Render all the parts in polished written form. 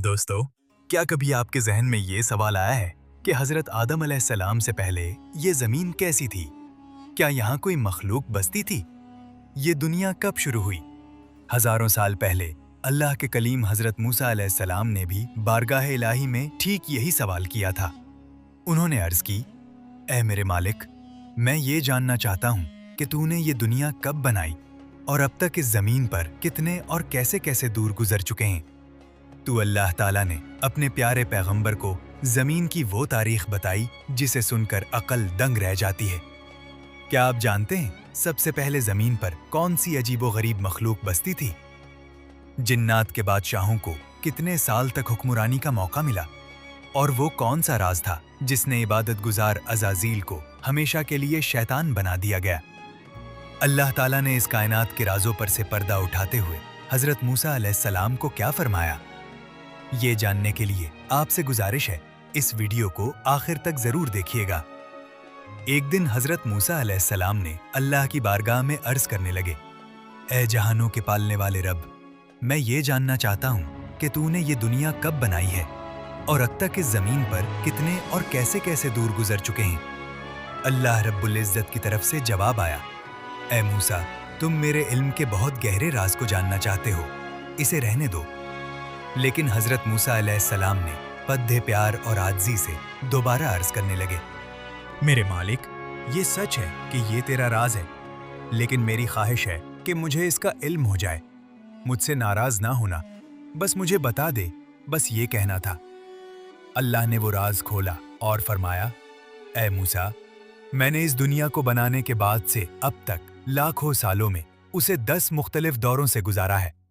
दोस्तों, क्या कभी आपके ज़हन में ये सवाल आया है कि हज़रत आदम अलैहिस्सलाम से पहले ये ज़मीन कैसी थी? क्या यहाँ कोई मखलूक बसती थी? ये दुनिया कब शुरू हुई? हज़ारों साल पहले अल्लाह के कलीम हज़रत मूसा अलैहिस्सलाम ने भी बारगाह इलाही में ठीक यही सवाल किया था। उन्होंने अर्ज़ की, ऐ मेरे मालिक, मैं ये जानना चाहता हूँ कि तूने ये दुनिया कब बनाई और अब तक इस ज़मीन पर कितने और कैसे-कैसे दूर गुजर चुके हैं। तो अल्लाह ताला ने अपने प्यारे पैगंबर को ज़मीन की वो तारीख बताई जिसे सुनकर अकल दंग रह जाती है। क्या आप जानते हैं सबसे पहले ज़मीन पर कौन सी अजीबो-गरीब मखलूक बसती थी? जिन्नात के बादशाहों को कितने साल तक हुक्मरानी का मौका मिला? और वो कौन सा राज था जिसने इबादत गुजार अज़ाज़ील को हमेशा के लिए शैतान बना दिया गया? अल्लाह ताला ने इस कायनात के राजों पर से पर्दा उठाते हुए हज़रत मूसा अलैहिस्सलाम को क्या फरमाया? ये जानने के लिए आपसे गुजारिश है, इस वीडियो को आखिर तक जरूर देखिएगा। एक दिन हजरत मूसा अलैहिस्सलाम ने अल्लाह की बारगाह में अर्ज करने लगे, ऐ जहानों के पालने वाले रब, मैं ये जानना चाहता हूँ कि तूने ये दुनिया कब बनाई है और अब तक इस जमीन पर कितने और कैसे-कैसे दूर गुजर चुके हैं। अल्लाह रब्बुल इज्जत की तरफ से जवाब आया, ऐ मूसा, तुम मेरे इल्म के बहुत गहरे राज को जानना चाहते हो, इसे रहने दो। लेकिन हजरत मूसा अलैहिस्सलाम ने पद्दे प्यार और आजिज़ी से दोबारा अर्ज करने लगे, मेरे मालिक, ये सच है कि ये तेरा राज है, लेकिन मेरी ख्वाहिश है कि मुझे इसका इल्म हो जाए। मुझसे नाराज ना होना, बस मुझे बता दे, बस ये कहना था। अल्लाह ने वो राज खोला और फरमाया, ऐ मूसा, मैंने इस दुनिया को बनाने के बाद से अब तक लाखों सालों में उसे 10 मुख्तलिफ दौरों से गुजारा है।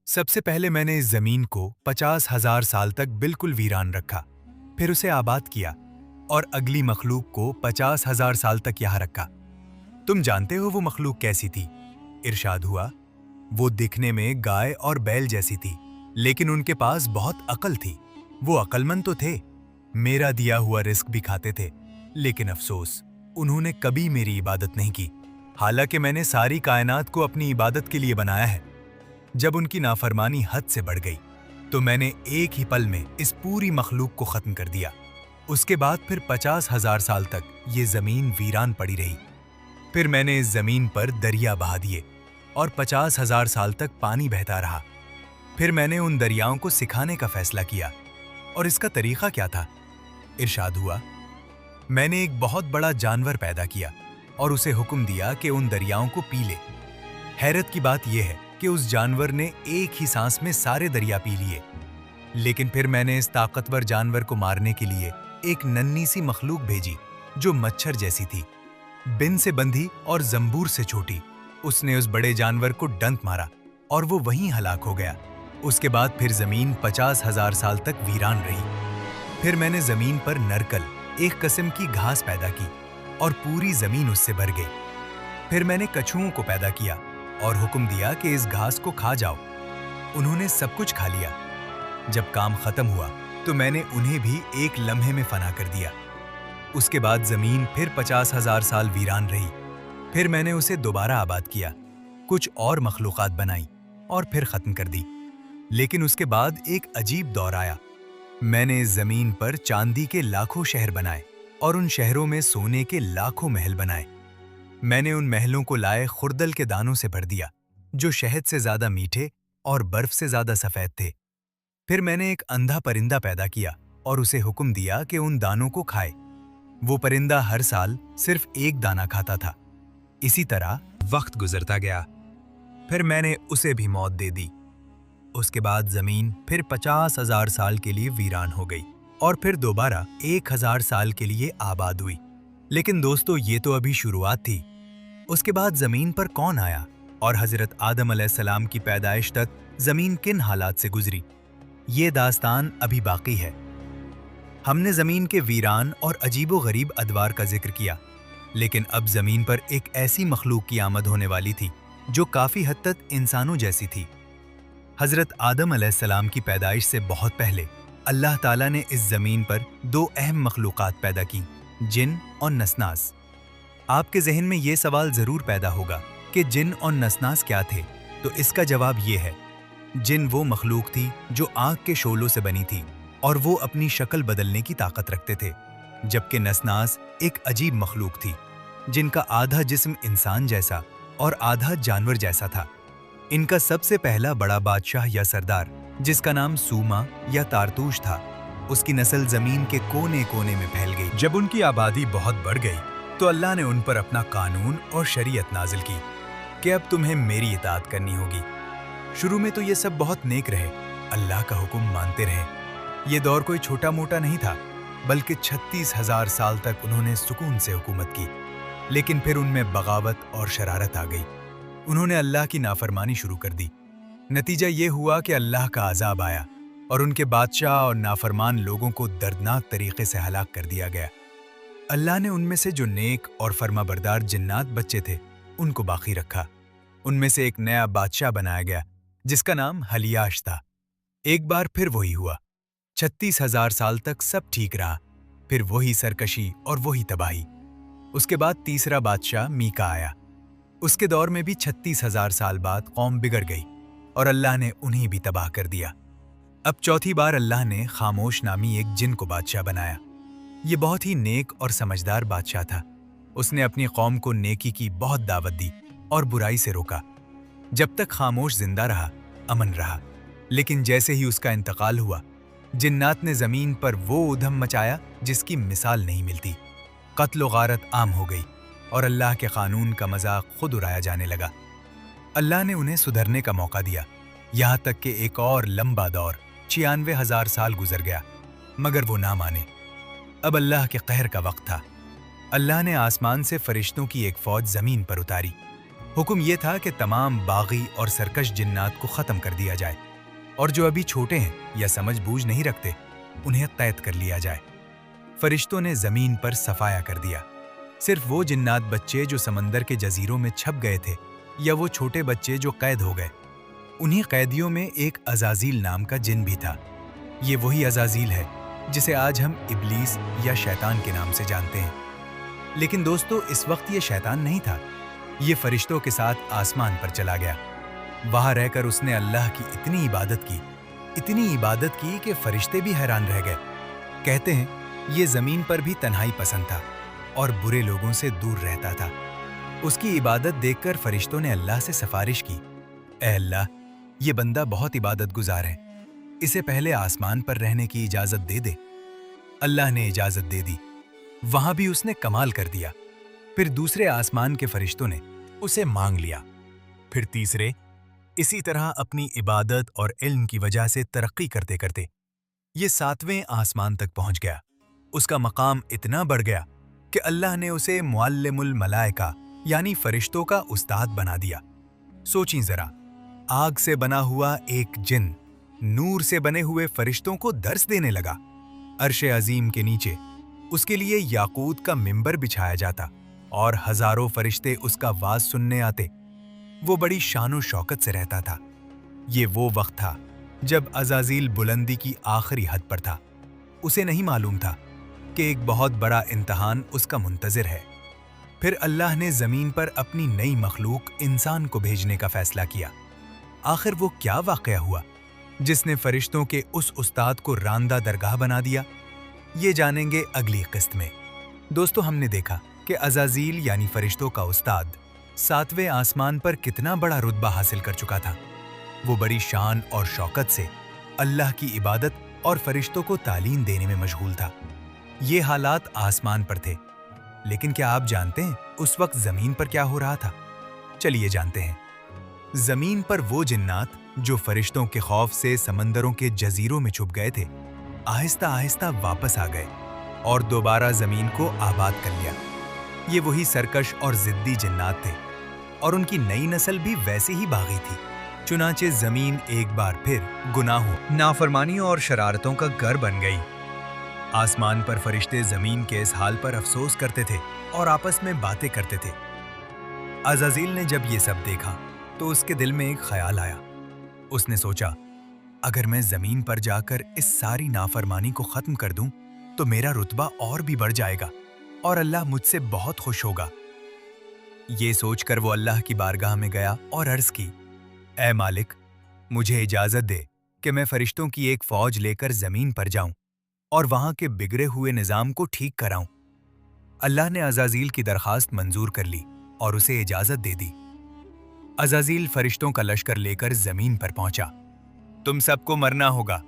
सबसे पहले मैंने इस जमीन को 50,000 साल तक बिल्कुल वीरान रखा, फिर उसे आबाद किया और अगली मखलूक को 50,000 साल तक यहाँ रखा। तुम जानते हो वो मखलूक कैसी थी? इरशाद हुआ, वो दिखने में गाय और बैल जैसी थी, लेकिन उनके पास बहुत अकल थी। वो अक्लमंद तो थे, मेरा दिया हुआ रिस्क भी खाते थे, लेकिन अफसोस, उन्होंने कभी मेरी इबादत नहीं की, हालांकि मैंने सारी कायनात को अपनी इबादत के लिए बनाया है। जब उनकी नाफरमानी हद से बढ़ गई तो मैंने एक ही पल में इस पूरी मखलूक को खत्म कर दिया। उसके बाद फिर 50,000 साल तक ये जमीन वीरान पड़ी रही। फिर मैंने इस जमीन पर दरिया बहा दिए और 50,000 साल तक पानी बहता रहा। फिर मैंने उन दरियाओं को सिखाने का फैसला किया। और इसका तरीका क्या था? इरशाद हुआ, मैंने एक बहुत बड़ा जानवर पैदा किया और उसे हुक्म दिया कि उन दरियाओं को पी ले। हैरत की बात यह है कि उस जानवर ने एक ही सांस में सारे दरिया पी लिए। लेकिन फिर मैंने इस ताकतवर जानवर को मारने के लिए एक नन्ही सी मखलूक भेजी जो मच्छर जैसी थी, बिन से बंधी और जंबूर से छोटी। उसने उस बड़े जानवर को डंक मारा और वो वहीं हलाक हो गया। उसके बाद फिर जमीन 50,000 साल तक वीरान रही। फिर मैंने जमीन पर नरकल, एक किस्म की घास पैदा की और पूरी जमीन उससे भर गई। फिर मैंने कछुओं को पैदा किया और हुक्म दिया कि इस घास को खा जाओ। उन्होंने सब कुछ खा लिया। जब काम खत्म हुआ तो मैंने उन्हें भी एक लम्हे में फना कर दिया। उसके बाद जमीन फिर 50,000 साल वीरान रही। फिर मैंने उसे दोबारा आबाद किया, कुछ और मखलूकात बनाई और फिर खत्म कर दी। लेकिन उसके बाद एक अजीब दौर आया। मैंने इस जमीन पर चांदी के लाखों शहर बनाए और उन शहरों में सोने के लाखों महल बनाए। मैंने उन महलों को लाए खुर्दल के दानों से भर दिया, जो शहद से ज्यादा मीठे और बर्फ से ज्यादा सफेद थे। फिर मैंने एक अंधा परिंदा पैदा किया और उसे हुक्म दिया कि उन दानों को खाए। वो परिंदा हर साल सिर्फ एक दाना खाता था। इसी तरह वक्त गुजरता गया। फिर मैंने उसे भी मौत दे दी। उसके बाद जमीन फिर 50,000 साल के लिए वीरान हो गई और फिर दोबारा 1,000 साल के लिए आबाद हुई। लेकिन दोस्तों, ये तो अभी शुरुआत थी। उसके बाद जमीन पर कौन आया और हजरत आदम अलैहिस्सलाम की पैदाइश तक जमीन किन हालात से गुजरी, ये दास्तान अभी बाकी है। हमने जमीन के वीरान और अजीबो गरीब अदवार का जिक्र किया, लेकिन अब जमीन पर एक ऐसी मखलूक की आमद होने वाली थी जो काफी हद तक इंसानों जैसी थी। हजरत आदम अलैहिस्सलाम की पैदाइश से बहुत पहले अल्लाह ताला ने इस जमीन पर 2 अहम मखलूकात पैदा की, जिन और नसनास। आपके जहन में ये सवाल जरूर पैदा होगा कि जिन और नसनास क्या थे, तो इसका जवाब ये है जिन वो मखलूक थी जो आग के शोलों से बनी थी और वो अपनी शक्ल बदलने की ताकत रखते थे, जबकि नसनास एक अजीब मखलूक थी जिनका आधा जिस्म इंसान जैसा और आधा जानवर जैसा था। इनका सबसे पहला बड़ा बादशाह या सरदार, जिसका नाम सूमा या तारतूश था, उसकी नस्ल जमीन के कोने कोने में फैल गई। जब उनकी आबादी बहुत बढ़ गई तो अल्लाह ने उन पर अपना कानून और शरीयत नाजिल की कि अब तुम्हें मेरी इताअत करनी होगी। शुरू में तो ये सब बहुत नेक रहे, अल्लाह का हुक्म मानते रहे। ये दौर कोई छोटा मोटा नहीं था, बल्कि 36,000 साल तक उन्होंने सुकून से हुकूमत की। लेकिन फिर उनमें बगावत और शरारत आ गई। उन्होंने अल्लाह की नाफरमानी शुरू कर दी। नतीजा ये हुआ कि अल्लाह का अजाब आया और उनके बादशाह और नाफरमान लोगों को दर्दनाक तरीके से हलाक कर दिया गया। अल्लाह ने उनमें से जो नेक और फर्माबरदार जिन्नात बच्चे थे, उनको बाकी रखा। उनमें से एक नया बादशाह बनाया गया जिसका नाम हलियाश था। एक बार फिर वही हुआ। 36,000 साल तक सब ठीक रहा, फिर वही सरकशी और वही तबाही। उसके बाद तीसरा बादशाह मीका आया। उसके दौर में भी 36,000 साल बाद कौम बिगड़ गई और अल्लाह ने उन्हें भी तबाह कर दिया। अब चौथी बार अल्लाह ने खामोश नामी एक जिन को बादशाह बनाया। ये बहुत ही नेक और समझदार बादशाह था। उसने अपनी कौम को नेकी की बहुत दावत दी और बुराई से रोका। जब तक खामोश जिंदा रहा, अमन रहा। लेकिन जैसे ही उसका इंतकाल हुआ, जिन्नात ने जमीन पर वो उधम मचाया जिसकी मिसाल नहीं मिलती। कत्ल व गारत आम हो गई और अल्लाह के कानून का मजाक खुद उड़ाया जाने लगा। अल्लाह ने उन्हें सुधरने का मौका दिया, यहाँ तक कि एक और लंबा दौर 96,000 साल गुजर गया, मगर वो ना माने। अब अल्लाह के कहर का वक्त था। अल्लाह ने आसमान से फरिश्तों की एक फौज जमीन पर उतारी। हुक्म यह था कि तमाम बागी और सरकश जिन्नात को ख़त्म कर दिया जाए और जो अभी छोटे हैं या समझ बूझ नहीं रखते, उन्हें कैद कर लिया जाए। फरिश्तों ने जमीन पर सफाया कर दिया। सिर्फ वो जिन्नात बच्चे जो समंदर के जजीरों में छप गए थे या वो छोटे बच्चे जो कैद हो गए, उन्हीं कैदियों में एक अजाजील नाम का जिन भी था। ये वही अजाजील है जिसे आज हम इब्लीस या शैतान के नाम से जानते हैं। लेकिन दोस्तों, इस वक्त ये शैतान नहीं था। ये फरिश्तों के साथ आसमान पर चला गया। वहां रहकर उसने अल्लाह की इतनी इबादत की कि फरिश्ते भी हैरान रह गए। कहते हैं ये जमीन पर भी तन्हाई पसंद था और बुरे लोगों से दूर रहता था। उसकी इबादत देखकर फरिश्तों ने अल्लाह से सिफारिश की, ऐ अल्लाह, ये बंदा बहुत इबादत गुजार है, इसे पहले आसमान पर रहने की इजाजत दे दे। अल्लाह ने इजाजत दे दी। वहां भी उसने कमाल कर दिया। फिर दूसरे आसमान के फरिश्तों ने उसे मांग लिया। फिर तीसरे, इसी तरह अपनी इबादत और इल्म की वजह से तरक्की करते करते ये 7वें आसमान तक पहुंच गया। उसका मकाम इतना बढ़ गया कि अल्लाह ने उसे मुअल्लिमुल मलाइका यानी फरिश्तों का उस्ताद बना दिया। सोचीं जरा, आग से बना हुआ एक जिन नूर से बने हुए फरिश्तों को दर्स देने लगा। अर्श अजीम के नीचे उसके लिए याकूत का मिंबर बिछाया जाता और हजारों फरिश्ते उसका वाज सुनने आते। वो बड़ी शान और शौकत से रहता था। ये वो वक्त था जब अजाजील बुलंदी की आखिरी हद पर था। उसे नहीं मालूम था कि एक बहुत बड़ा इम्तिहान उसका मुंतजिर है। फिर अल्लाह ने जमीन पर अपनी नई मखलूक इंसान को भेजने का फैसला किया। आखिर वो क्या वाकया हुआ जिसने फरिश्तों के उस उस्ताद को रांदा दरगाह बना दिया? ये जानेंगे अगली किस्त में। दोस्तों, हमने देखा कि अजाजील यानी फरिश्तों का उस्ताद 7वें आसमान पर कितना बड़ा रुतबा हासिल कर चुका था। वो बड़ी शान और शौकत से अल्लाह की इबादत और फरिश्तों को तालीम देने में मशगूल था। ये हालात आसमान पर थे, लेकिन क्या आप जानते हैं उस वक्त जमीन पर क्या हो रहा था? चलिए जानते हैं। जमीन पर वो जिन्नात जो फरिश्तों के खौफ से समंदरों के जजीरों में छुप गए थे, आहिस्ता आहिस्ता वापस आ गए और दोबारा जमीन को आबाद कर लिया। ये वही सरकश और जिद्दी जिन्नात थे और उनकी नई नस्ल भी वैसे ही बागी थी। चुनाचे जमीन एक बार फिर गुनाहों, नाफरमानियों और शरारतों का घर बन गई। आसमान पर फरिश्ते जमीन के इस हाल पर अफसोस करते थे और आपस में बातें करते थे। अज़ाज़ील ने जब ये सब देखा तो उसके दिल में एक ख्याल आया। उसने सोचा, अगर मैं जमीन पर जाकर इस सारी नाफरमानी को खत्म कर दूं तो मेरा रुतबा और भी बढ़ जाएगा और अल्लाह मुझसे बहुत खुश होगा। ये सोचकर वो अल्लाह की बारगाह में गया और अर्ज की, ऐ मालिक, मुझे इजाज़त दे कि मैं फरिश्तों की एक फौज लेकर ज़मीन पर जाऊं और वहां के बिगड़े हुए निज़ाम को ठीक कराऊं। अल्लाह ने अज़ाज़ील की दरखास्त मंजूर कर ली और उसे इजाज़त दे दी। अज़ाज़ील फरिश्तों का लश्कर लेकर ज़मीन पर पहुंचा। तुम सबको मरना होगा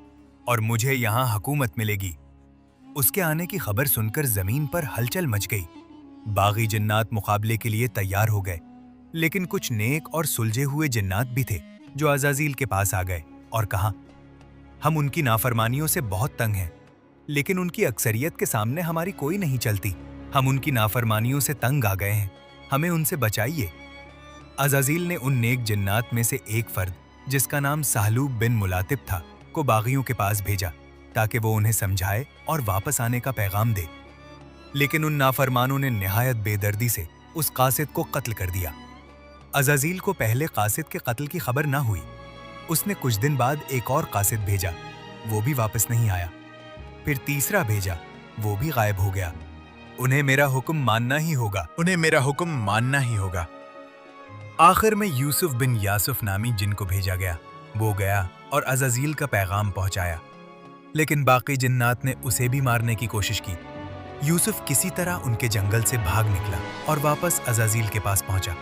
और मुझे यहाँ हुकूमत मिलेगी। उसके आने की खबर सुनकर ज़मीन पर हलचल मच गई। बागी जिन्नात मुकाबले के लिए तैयार हो गए, लेकिन कुछ नेक और सुलझे हुए जिन्नात भी थे जो अज़ाज़ील के पास आ गए और कहा, हम उनकी नाफरमानियों से बहुत तंग हैं, लेकिन उनकी अक्सरियत के सामने हमारी कोई नहीं चलती। हम उनकी नाफरमानियों से तंग आ गए हैं, हमें उनसे बचाइए। अज़ाज़ील ने उन नेक जिन्नात में से एक फर्द, जिसका नाम सहलूब बिन मुलातिब था, को बागियों के पास भेजा ताकि वो उन्हें समझाए और वापस आने का पैगाम दे। लेकिन उन नाफरमानों ने निहायत बेदर्दी से उस कासिद को कत्ल कर दिया। अज़ाज़ील को पहले कासिद के कत्ल की खबर ना हुई। उसने कुछ दिन बाद एक और कासिद भेजा, वो भी वापस नहीं आया। फिर तीसरा भेजा, वो भी गायब हो गया। उन्हें मेरा हुक्म मानना ही होगा, उन्हें मेरा हुक्म मानना ही होगा। आखिर में यूसुफ बिन यासुफ नामी जिन को भेजा गया, वो गया और अज़ाज़ील का पैगाम पहुंचाया, लेकिन बाकी जिन्नात ने उसे भी मारने की कोशिश की। यूसुफ किसी तरह उनके जंगल से भाग निकला और वापस अज़ाज़ील के पास पहुंचा।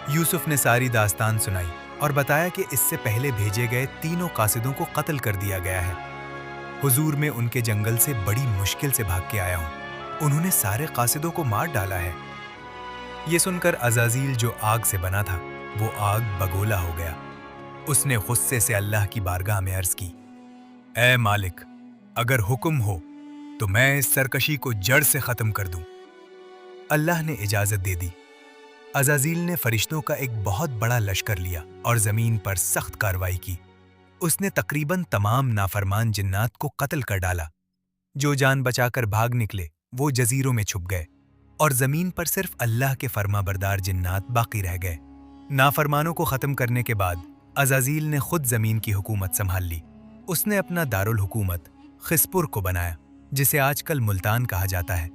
यूसुफ ने सारी दास्तान सुनाई और बताया कि इससे पहले भेजे गए तीनों कासिदों को कत्ल कर दिया गया है। हुजूर में उनके जंगल से बड़ी मुश्किल से भाग के आया हूं। उन्होंने सारे कासिदों को मार डाला है। ये सुनकर अज़ाज़ील जो आग से बना था, वो आग बगोला हो गया। उसने गुस्से से अल्लाह की बारगाह में अर्ज की, ऐ मालिक, अगर हुक्म हो तो मैं इस सरकशी को जड़ से खत्म कर दूं। अल्लाह ने इजाजत दे दी। अज़ाज़ील ने फरिश्तों का एक बहुत बड़ा लश्कर लिया और जमीन पर सख्त कार्रवाई की। उसने तकरीबन तमाम नाफरमान जिन्नात को कत्ल कर डाला। जो जान बचाकर भाग निकले वो जजीरों में छुप गए और जमीन पर सिर्फ अल्लाह के फरमाबरदार जिन्नात बाकी रह गए। नाफरमानों को खत्म करने के बाद अज़ाज़ील ने खुद जमीन की हुकूमत संभाल ली। उसने अपना दारुल हुकूमत खिसपुर को बनाया, जिसे आजकल मुल्तान कहा जाता है।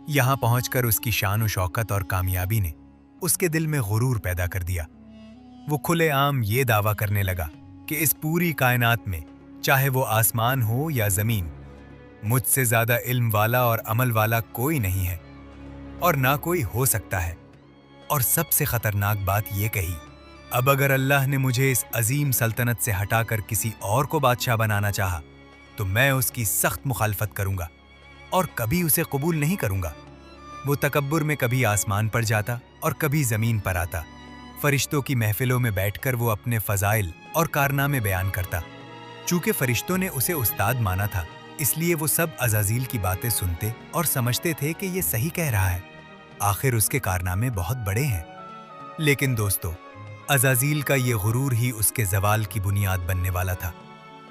यहाँ पहुंचकर उसकी शान और शौकत और कामयाबी ने उसके दिल में गुरूर पैदा कर दिया। वो खुलेआम ये दावा करने लगा कि इस पूरी कायनात में, चाहे वो आसमान हो या जमीन, मुझसे ज्यादा इल्म वाला और अमल वाला कोई नहीं है और ना कोई हो सकता है। और सबसे खतरनाक बात ये कही, अब अगर अल्लाह ने मुझे इस अजीम सल्तनत से हटाकर किसी और को बादशाह बनाना चाहा तो मैं उसकी सख्त मुखालफत करूंगा और कभी उसे कबूल नहीं करूंगा। वो तकब्बुर में कभी आसमान पर जाता और कभी जमीन पर आता। फरिश्तों की महफिलों में बैठकर वो अपने फजाइल और कारनामे बयान करता। चूंकि फरिश्तों ने उसे उस्ताद माना था, इसलिए वो सब अज़ाज़ील की बातें सुनते और समझते थे कि ये सही कह रहा है। आखिर उसके कारनामे बहुत बड़े हैं। लेकिन दोस्तों, अज़ाज़ील का ये गुरूर ही उसके ज़वाल की बुनियाद बनने वाला था।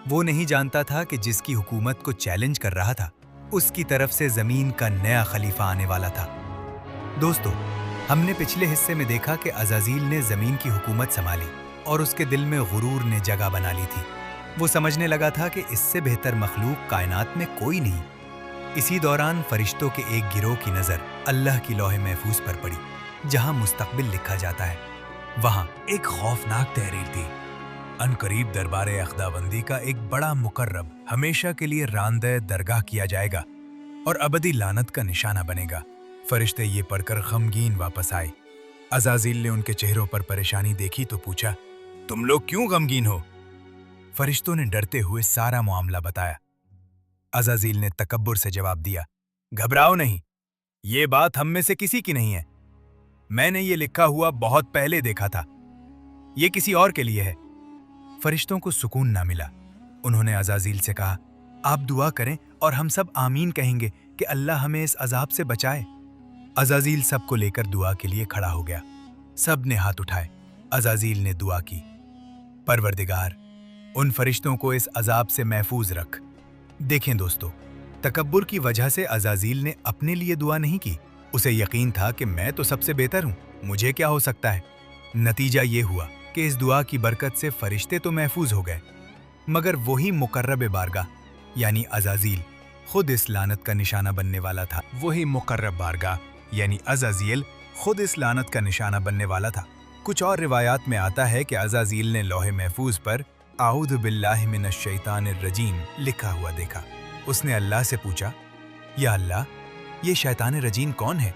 वो नहीं जानता था कि जिसकी हुकूमत को चैलेंज कर रहा था, उसकी तरफ से ज़मीन का नया खलीफा आने वाला था। दोस्तों, हमने पिछले हिस्से में देखा कि अज़ाज़ील ने ज़मीन की हुकूमत संभाली और उसके दिल में गुरूर ने जगह बना ली थी। वो समझने लगा था कि इससे बेहतर मखलूक कायनात में कोई नहीं। इसी दौरान फरिश्तों के एक गिरोह की नज़र अल्लाह की लौह महफूज पर पड़ी, जहां मुस्तकबिल लिखा जाता है। वहां एक खौफनाक तहरीर थी, अनकरीब दरबार अख्दाबंदी का एक बड़ा मुकर्रब हमेशा के लिए रांदे दरगाह किया जाएगा और अबदी लानत का निशाना बनेगा। फरिश्ते ये पढ़कर गमगीन वापस आए। अज़ाज़ील ने उनके चेहरों पर परेशानी देखी तो पूछा, तुम लोग क्यों गमगीन हो? फरिश्तों ने डरते हुए सारा मामला बताया। अज़ाज़ील ने तकब्बुर से जवाब दिया, घबराओ नहीं, ये बात हम में से किसी की नहीं है। मैंने ये लिखा हुआ बहुत पहले देखा था, ये किसी और के लिए है। फरिश्तों को सुकून ना मिला। उन्होंने अज़ाज़ील से कहा, आप दुआ करें और हम सब आमीन कहेंगे कि अल्लाह हमें इस अजाब से बचाए। अज़ाज़ील सबको लेकर दुआ के लिए खड़ा हो गया। सब ने हाथ उठाए। अज़ाज़ील ने दुआ की, परवरदिगार, उन फरिश्तों को इस अजाब से महफूज रख। देखें दोस्तों, तकब्बुर की वजह से अज़ाज़ील ने अपने लिए दुआ नहीं की। उसे यकीन था कि मैं तो सबसे बेहतर हूं, मुझे क्या हो सकता है। नतीजा ये हुआ कि इस दुआ की बरकत से फरिश्ते तो महफूज हो गए, मगर वही मुकर्रब बारगाह यानी अज़ाज़ील खुद इस लानत का निशाना बनने वाला था। वही मुकर्रब बारगाह यानी अज़ाज़ील खुद इस लानत का निशाना बनने वाला था। कुछ और रिवायात में आता है कि अज़ाज़ील ने लौहे महफूज पर आऊदु बिल्लाहि मिनश शैतानिर रजीम लिखा हुआ देखा। उसने अल्लाह से पूछा, या अल्लाह, ये शैतान रजीम कौन है?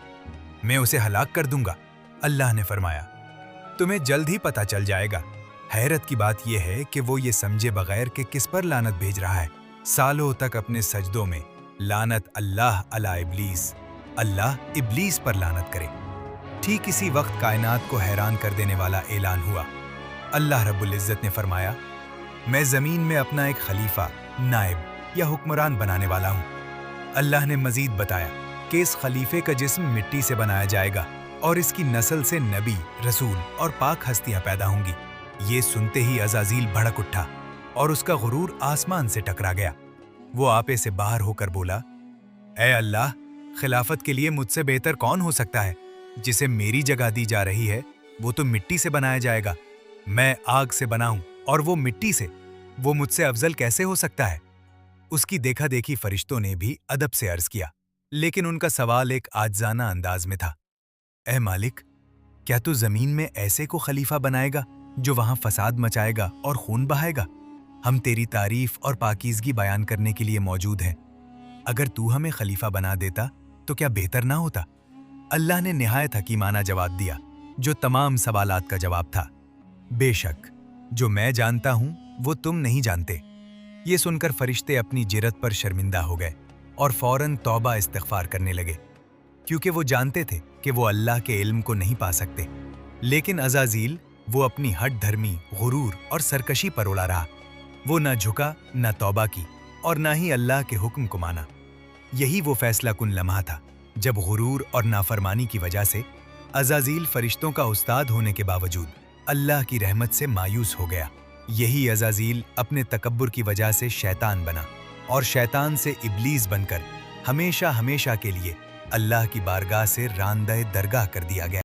मैं उसे हलाक कर दूंगा। अल्लाह ने फरमाया, तुम्हें जल्द ही पता चल जाएगा। हैरत की बात यह है कि वो ये समझे बगैर कि किस पर लानत भेज रहा है। सालों तक अपने सजदों में लानत अल्लाह अला इब्लीस, अल्लाह इब्लीस पर लानत करे। ठीक इसी वक्त कायनात को हैरान कर देने वाला ऐलान हुआ। अल्लाह रब्बुल इज़्ज़त ने फरमाया, मैं ज़मीन में अपना एक खलीफा, नायब या हुक्मरान बनाने वाला हूँ। अल्लाह ने मजीद बताया कि इस खलीफे का जिस्म मिट्टी से बनाया जाएगा और इसकी नस्ल से नबी, रसूल और पाक हस्तियाँ पैदा होंगी। ये सुनते ही अज़ाज़ील भड़क उठा और उसका गुरूर आसमान से टकरा गया। वो आपे से बाहर होकर बोला, ऐ अल्लाह, खिलाफत के लिए मुझसे बेहतर कौन हो सकता है? जिसे मेरी जगह दी जा रही है वो तो मिट्टी से बनाया जाएगा। मैं आग से बना हूं और वो मिट्टी से। वो मुझसे अफजल कैसे हो सकता है? उसकी देखा देखी फरिश्तों ने भी अदब से अर्ज किया, लेकिन उनका सवाल एक आजिज़ाना अंदाज में था। ऐ मालिक, क्या तू जमीन में ऐसे को खलीफा बनाएगा जो वहां फसाद मचाएगा और खून बहाएगा? हम तेरी तारीफ और पाकीज़गी बयान करने के लिए मौजूद हैं। अगर तू हमें खलीफा बना देता तो क्या बेहतर ना होता? अल्लाह ने निहायत हकीमाना जवाब दिया, जो तमाम सवालात का जवाब था। बेशक जो मैं जानता हूं वो तुम नहीं जानते। ये सुनकर फरिश्ते अपनी जिरत पर शर्मिंदा हो गए और फौरन तौबा इस्तिग़फ़ार करने लगे, क्योंकि वो जानते थे कि वो अल्लाह के इल्म को नहीं पा सकते। लेकिन अज़ाज़ील वो अपनी हठ धर्मी, गुरूर और सरकशी पर उड़ा रहा। वो न झुका, न तौबा की और न ही अल्लाह के हुक्म को माना। यही वो फैसला कुन लम्हा था जब गुरूर और नाफरमानी की वजह से अज़ाज़ील फरिश्तों का उस्ताद होने के बावजूद अल्लाह की रहमत से मायूस हो गया। यही अज़ाज़ील अपने तकब्बुर की वजह से शैतान बना और शैतान से इब्लीस बनकर हमेशा हमेशा के लिए अल्लाह की बारगाह से रांदे दरगाह कर दिया गया।